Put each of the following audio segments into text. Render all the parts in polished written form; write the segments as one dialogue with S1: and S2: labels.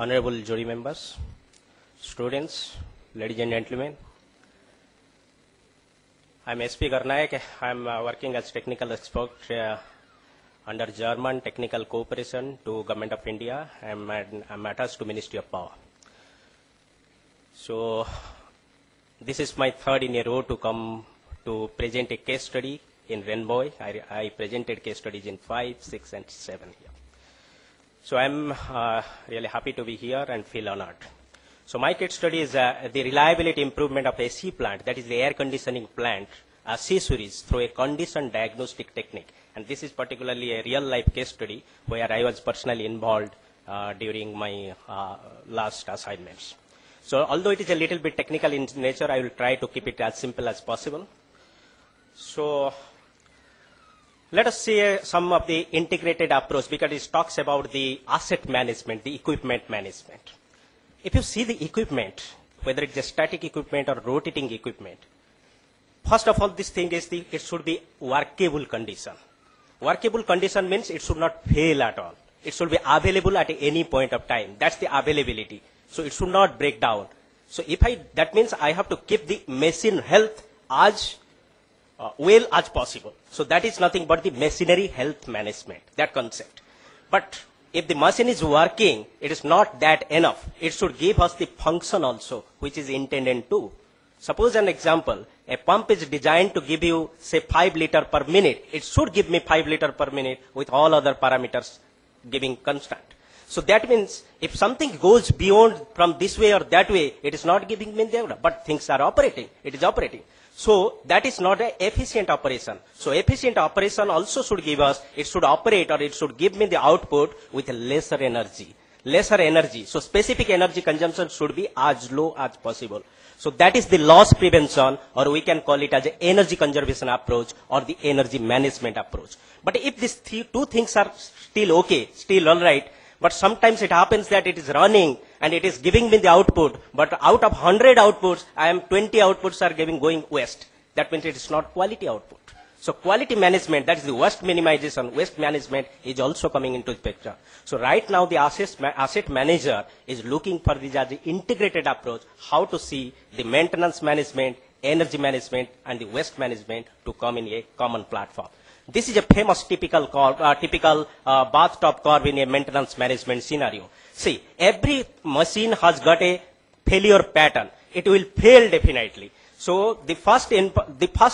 S1: honorable jury members, students, ladies and gentlemen. I'm SP Garnaik. I'm working as technical expert under German Technical Cooperation to Government of India. I'm attached to Ministry of Power. So this is my third in a row to come to present a case study in Rainbow. I presented case studies in 5, 6, and 7 here. So I'm really happy to be here and feel honored. So my case study is the reliability improvement of AC plant, that is the air conditioning plant, C-series through a condition diagnostic technique. And this is particularly a real life case study where I was personally involved during my last assignments. So although it is a little bit technical in nature, I will try to keep it as simple as possible. So let us see some of the integrated approach, because it talks about the asset management, the equipment management. If you see the equipment, whether it's a static equipment or rotating equipment, first of all, this thing is it should be workable condition. Workable condition means it should not fail at all. It should be available at any point of time. That's the availability. So it should not break down. So that means I have to keep the machine health as well as possible. So that is nothing but the machinery health management, that concept. But if the machine is working, it is not that enough. It should give us the function also, which is intended to. Suppose an example, a pump is designed to give you, say, 5 liters per minute. It should give me 5 liters per minute with all other parameters giving constant. So that means if something goes beyond from this way or that way, it is not giving me the, but things are operating. It is operating. So that is not an efficient operation. So efficient operation also should give us, it should operate or it should give me the output with a lesser energy. Lesser energy. So specific energy consumption should be as low as possible. So that is the loss prevention, or we can call it as an energy conservation approach or the energy management approach. But if these two things are still okay, still all right, but sometimes it happens that it is running and it is giving me the output, but out of 100 outputs, 20 outputs are going west. That means it is not quality output. So quality management, that is the waste minimization, waste management is also coming into the picture. So right now the asset manager is looking for this as an integrated approach, how to see the maintenance management, energy management, and the waste management to come in a common platform. This is a famous typical bathtub curve in a maintenance management scenario. See, every machine has got a failure pattern. It will fail definitely. So the first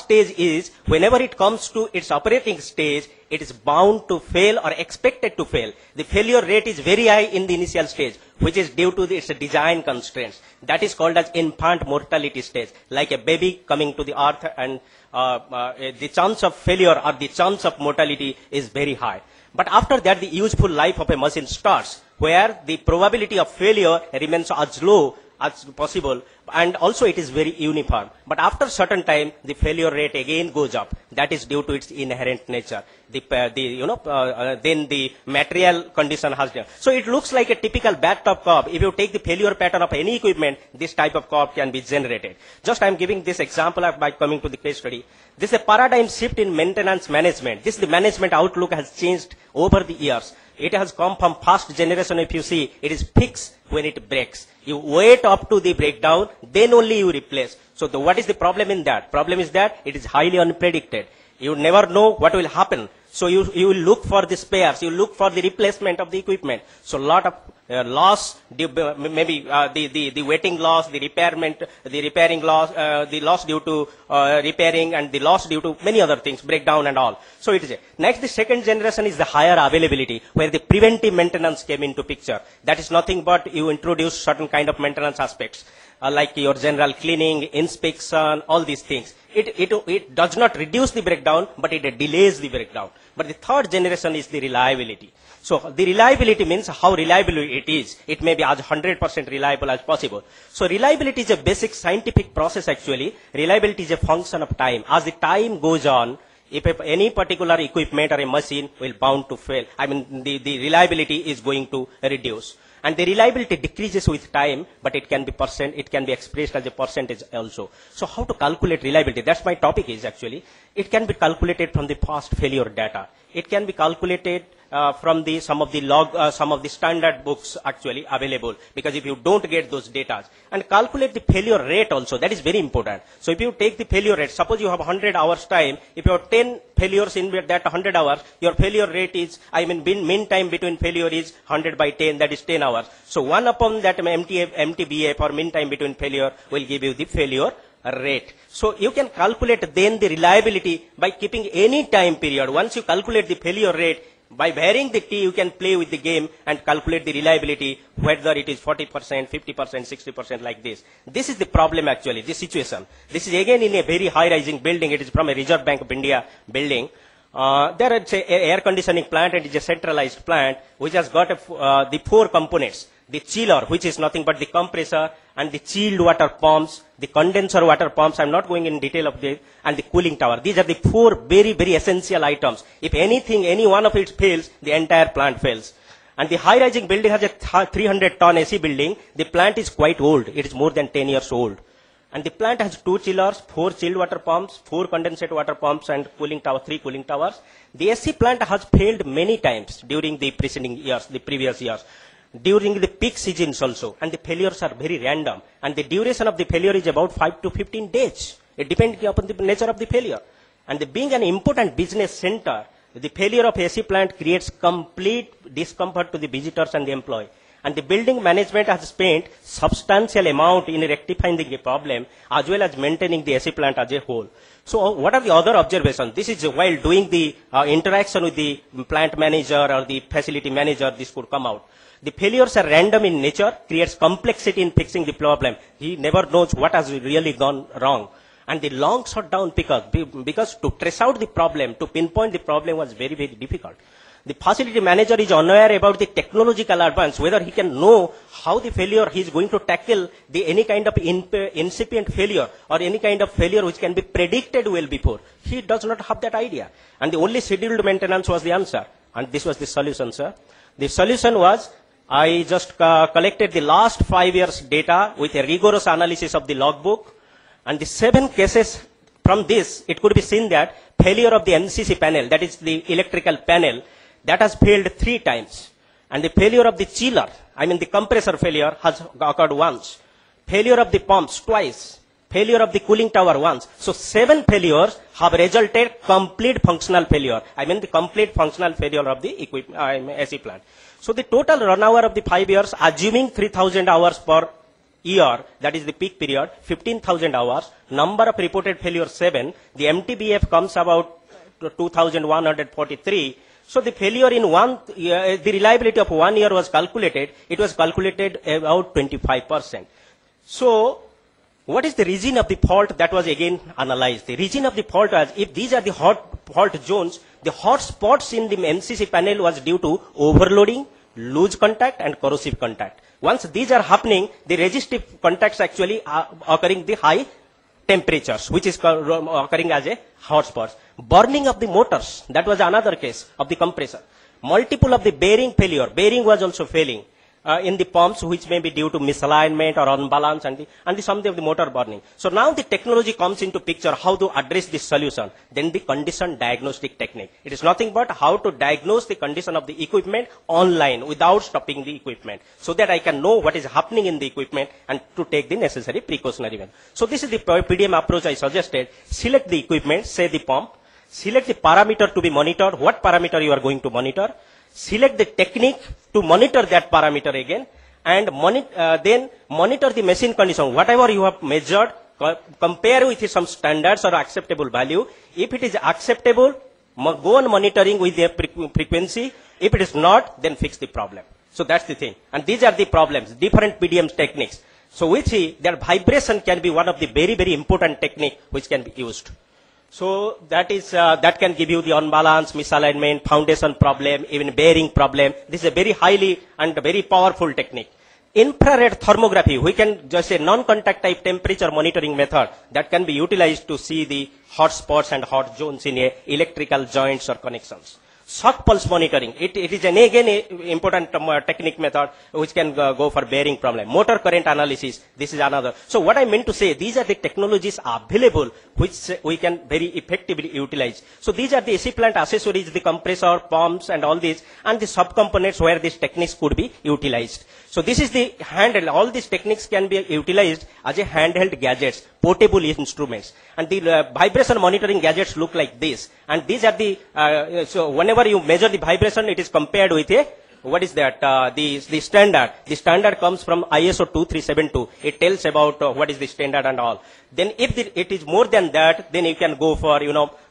S1: stage is whenever it comes to its operating stage, it is bound to fail or expected to fail. The failure rate is very high in the initial stage, which is due to its design constraints. That is called as infant mortality stage, like a baby coming to the earth, and the chance of failure or the chance of mortality is very high. But after that, the useful life of a machine starts, where the probability of failure remains as low as possible, and also it is very uniform. But after certain time, the failure rate again goes up. That is due to its inherent nature. Then the material condition has done. So it looks like a typical bathtub curve. If you take the failure pattern of any equipment, this type of curve can be generated. Just I am giving this example by coming to the case study. This is a paradigm shift in maintenance management. The management outlook has changed over the years. It has come from past generation. If you see, it is fixed when it breaks. You wait up to the breakdown, then only you replace. So what is the problem in that? Problem is that it is highly unpredicted. You never know what will happen. So you will look for the spares, you look for the replacement of the equipment. So lot of loss, maybe the waiting loss, the repairing loss, the loss due to repairing, and the loss due to many other things, breakdown and all. So it is next, the second generation is the higher availability, where the preventive maintenance came into picture. That is nothing but you introduce certain kind of maintenance aspects, like your general cleaning, inspection, all these things. It does not reduce the breakdown, but it delays the breakdown. But the third generation is the reliability. So the reliability means how reliable it is. It may be as 100% reliable as possible. So reliability is a basic scientific process actually. Reliability is a function of time. As the time goes on, if any particular equipment or a machine will bound to fail, the reliability is going to reduce. And the reliability decreases with time, but it can be expressed as a percentage also. So how to calculate reliability? That's my topic is actually. It can be calculated from the past failure data. It can be calculated from the some of the standard books actually available, because if you don't get those data, and calculate the failure rate also, that is very important. So if you take the failure rate, suppose you have 100 hours time, if you have 10 failures in that 100 hours, your failure rate is, mean time between failure is 100 by 10, that is 10 hours. So 1 upon that MTBF or mean time between failure will give you the failure rate. So you can calculate then the reliability by keeping any time period. Once you calculate the failure rate, by varying the t, you can play with the game and calculate the reliability, whether it is 40%, 50%, 60% like this. This is the problem actually, this situation. This is again in a very high-rising building. It is from a Reserve Bank of India building. There is an air conditioning plant, and it is a centralized plant which has got the 4 components. The chiller, which is nothing but the compressor, and the chilled water pumps, the condenser water pumps, I'm not going in detail of this, and the cooling tower. These are the 4 very, very essential items. If anything, any one of it fails, the entire plant fails. And the high-rising building has a 300-ton AC building. The plant is quite old. It is more than 10 years old. And the plant has 2 chillers, 4 chilled water pumps, 4 condensate water pumps, and cooling tower, 3 cooling towers. The AC plant has failed many times during the preceding years, the previous years, during the peak seasons also, and the failures are very random, and the duration of the failure is about 5 to 15 days. It depends upon the nature of the failure. And being an important business center, the failure of AC plant creates complete discomfort to the visitors and the employee. And the building management has spent substantial amount in rectifying the problem as well as maintaining the AC plant as a whole. So what are the other observations? This is while doing the interaction with the plant manager or the facility manager, this could come out. The failures are random in nature, creates complexity in fixing the problem. He never knows what has really gone wrong. And the long shutdown because to trace out the problem, to pinpoint the problem was very, very difficult. The facility manager is unaware about the technological advance, whether he can know how the failure he is going to tackle any kind of incipient failure or any kind of failure which can be predicted well before. He does not have that idea. And the only scheduled maintenance was the answer. And this was the solution, sir. The solution was, I just collected the last 5 years data with a rigorous analysis of the logbook, and the 7 cases from this, it could be seen that failure of the MCC panel, that is the electrical panel, that has failed 3 times. And the failure of the chiller, the compressor failure has occurred once. Failure of the pumps twice. Failure of the cooling tower once. So 7 failures have resulted complete functional failure. The complete functional failure of the AC plant. So the total run hour of the 5 years, assuming 3,000 hours per year, that is the peak period, 15,000 hours, number of reported failure 7, the MTBF comes about 2,143. So the failure in the reliability of 1 year was calculated, it was calculated about 25%. So what is the region of the fault? That was again analyzed. The region of the fault was, if these are the hot fault zones, the hot spots in the MCC panel was due to overloading, loose contact, and corrosive contact. Once these are happening, the resistive contacts actually are occurring the high temperatures, which is occurring as a hot spots. Burning of the motors, that was another case of the compressor. Multiple of the bearing failure, bearing was also failing in the pumps, which may be due to misalignment or unbalance, and something of the motor burning. So now the technology comes into picture, how to address this solution. Then the condition diagnostic technique. It is nothing but how to diagnose the condition of the equipment online without stopping the equipment, so that I can know what is happening in the equipment and to take the necessary precautionary measures. So this is the PDM approach I suggested. Select the equipment, say the pump, select the parameter to be monitored, what parameter you are going to monitor, select the technique to monitor that parameter again, and then monitor the machine condition. Whatever you have measured, compare with some standards or acceptable value. If it is acceptable, go on monitoring with the frequency. If it is not, then fix the problem. So that's the thing. And these are the problems, different PDM techniques. So we see that vibration can be one of the very, very important technique which can be used. So that is that can give you the unbalance, misalignment, foundation problem, even bearing problem. This is a very highly and very powerful technique. Infrared thermography, we can just say non-contact type temperature monitoring method that can be utilized to see the hot spots and hot zones in electrical joints or connections. Shock pulse monitoring, it is again a important technique method which can go for bearing problem. Motor current analysis, this is another. So what I meant to say, these are the technologies available which we can very effectively utilize. So these are the AC plant accessories, the compressor, pumps and all these, and the subcomponents where these techniques could be utilized. So this is the handheld, all these techniques can be utilized as a handheld gadgets, portable instruments. And the vibration monitoring gadgets look like this. And these are the, so whenever you measure the vibration, it is compared with a, what is that, the standard. The standard comes from ISO 2372. It tells about what is the standard and all. Then if it is more than that, then you can go for,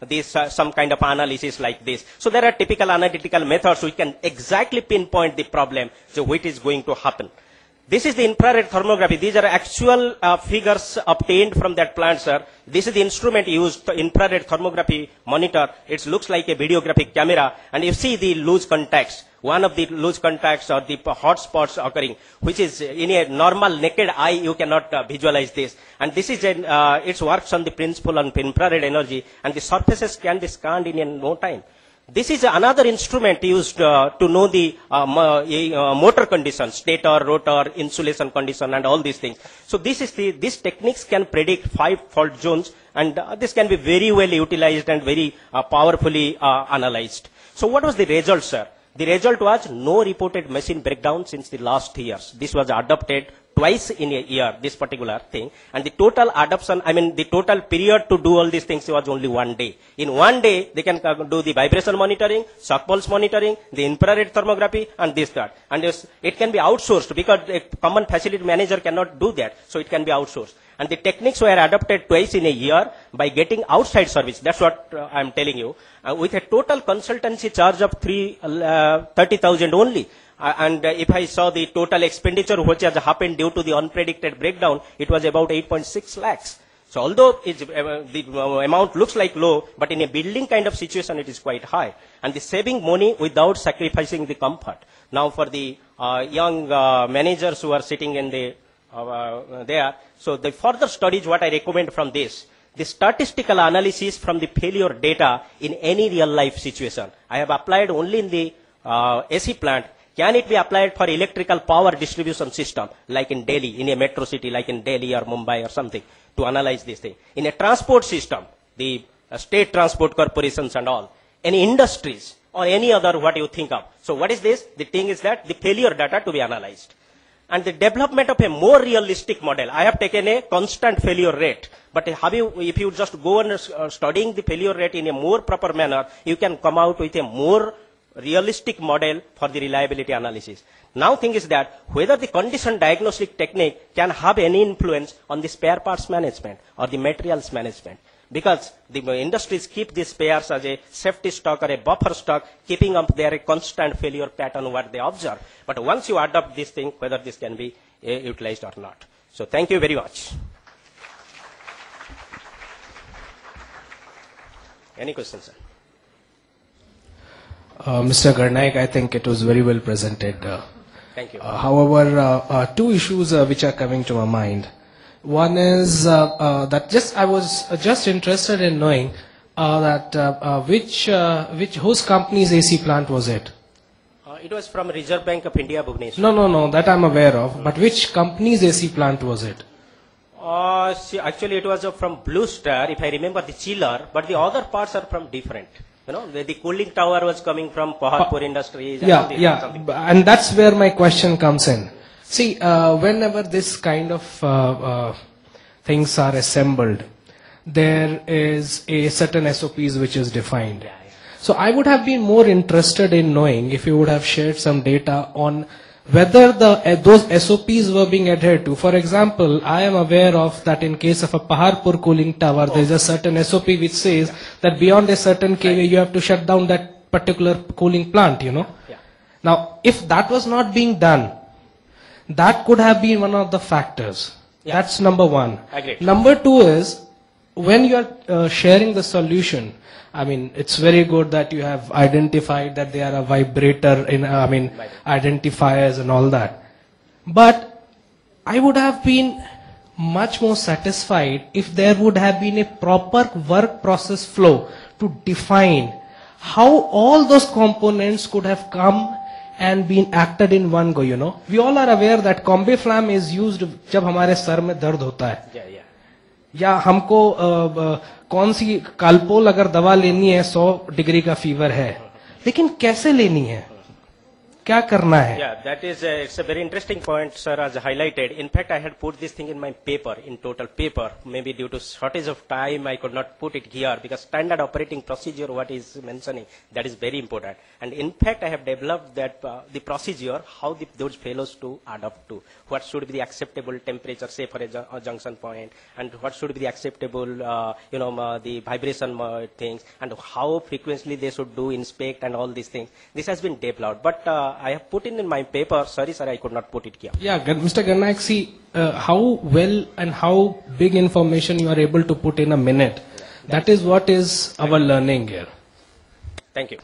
S1: this, some kind of analysis like this. So there are typical analytical methods which can exactly pinpoint the problem, so what is going to happen. This is the infrared thermography. These are actual figures obtained from that plant, sir. This is the instrument used, infrared thermography monitor. It looks like a videographic camera, and you see the loose contacts. One of the loose contacts or the hot spots occurring, which is in a normal naked eye, you cannot visualize this. And this is it works on the principle of infrared energy, and the surfaces can be scanned in no time. This is another instrument used to know the motor conditions, stator, rotor, insulation condition, and all these things. So these techniques can predict 5 fault zones, and this can be very well utilized and very powerfully analyzed. So what was the result, sir? The result was no reported machine breakdown since the last years. This was adopted twice in a year, this particular thing. And the total adoption, the total period to do all these things was only 1 day. In 1 day, they can do the vibration monitoring, shock pulse monitoring, the infrared thermography, and this, that. And it can be outsourced because a common facility manager cannot do that. So it can be outsourced. And the techniques were adopted twice in a year by getting outside service. That's what I'm telling you. With a total consultancy charge of 30,000 only. And if I saw the total expenditure which has happened due to the unpredicted breakdown, it was about 8.6 lakhs. So although the amount looks like low, but in a building kind of situation, it is quite high. And the saving money without sacrificing the comfort. Now for the young managers who are sitting in the there, so the further studies what I recommend from this, the statistical analysis from the failure data in any real life situation. I have applied only in the AC plant. Can it be applied for electrical power distribution system, like in Delhi, in a metro city, like in Delhi or Mumbai or something, to analyze this thing? In a transport system, the state transport corporations and all, any industries or any other what you think of. So what is this? The thing is that the failure data to be analyzed. And the development of a more realistic model. I have taken a constant failure rate. But if you just go on studying the failure rate in a more proper manner, you can come out with a more realistic model for the reliability analysis. Now thing is that whether the condition diagnostic technique can have any influence on the spare parts management or the materials management. Because the industries keep these spares as a safety stock or a buffer stock, keeping up their constant failure pattern what they observe. But once you adopt this thing, whether this can be utilized or not. So thank you very much. Any questions, sir?
S2: Mr. Garnaik, I think it was very well presented.
S1: Thank you.
S2: However, two issues which are coming to my mind. One is that I was just interested in knowing whose company's AC plant was it?
S1: It was from Reserve Bank of India, Bhubaneswar.
S2: No, that I'm aware of. But which company's AC plant was it?
S1: See, actually, it was from Blue Star, if I remember the chiller, but the other parts are from different. The cooling tower was coming from Paharpur Industries.
S2: And that's where my question comes in. See, whenever this kind of things are assembled, there is a certain SOPs which is defined. So I would have been more interested in knowing if you would have shared some data on whether those SOPs were being adhered to. For example, I am aware of that in case of a Paharpur cooling tower, there is a certain SOP which says that beyond a certain kVA you have to shut down that particular cooling plant, Now, if that was not being done, that could have been one of the factors. That's number one.
S1: Agreed.
S2: Number two is, when you are sharing the solution, it's very good that you have identified that they are a vibrator identifiers and all that. But I would have been much more satisfied if there would have been a proper work process flow to define how all those components could have come and been acted in one go, you know. We all are aware that Combiflam is used जब हमारे sir में दर्द होता है.
S1: Yeah, yeah.
S2: या हमको कौन सी Calpol अगर दवा लेनी है 100 डिग्री का फीवर है, लेकिन कैसे लेनी है, क्या करना है?
S1: Yeah, that is it's a very interesting point, sir, as highlighted. In fact, I had put this thing in my paper, in total paper. Maybe due to shortage of time, I could not put it here because standard operating procedure, what is mentioning, that is very important. And in fact, I have developed that the procedure, how those fellows to adopt to, what should be the acceptable temperature, say for a junction point, and what should be the acceptable, the vibration things, and how frequently they should do inspect and all these things. This has been developed, but I have put in my paper. Sorry, sir, I could not put it here.
S2: Yeah, Mr. Garnaik, see how well and how big information you are able to put in a minute. That is what is our learning here.
S1: Thank you.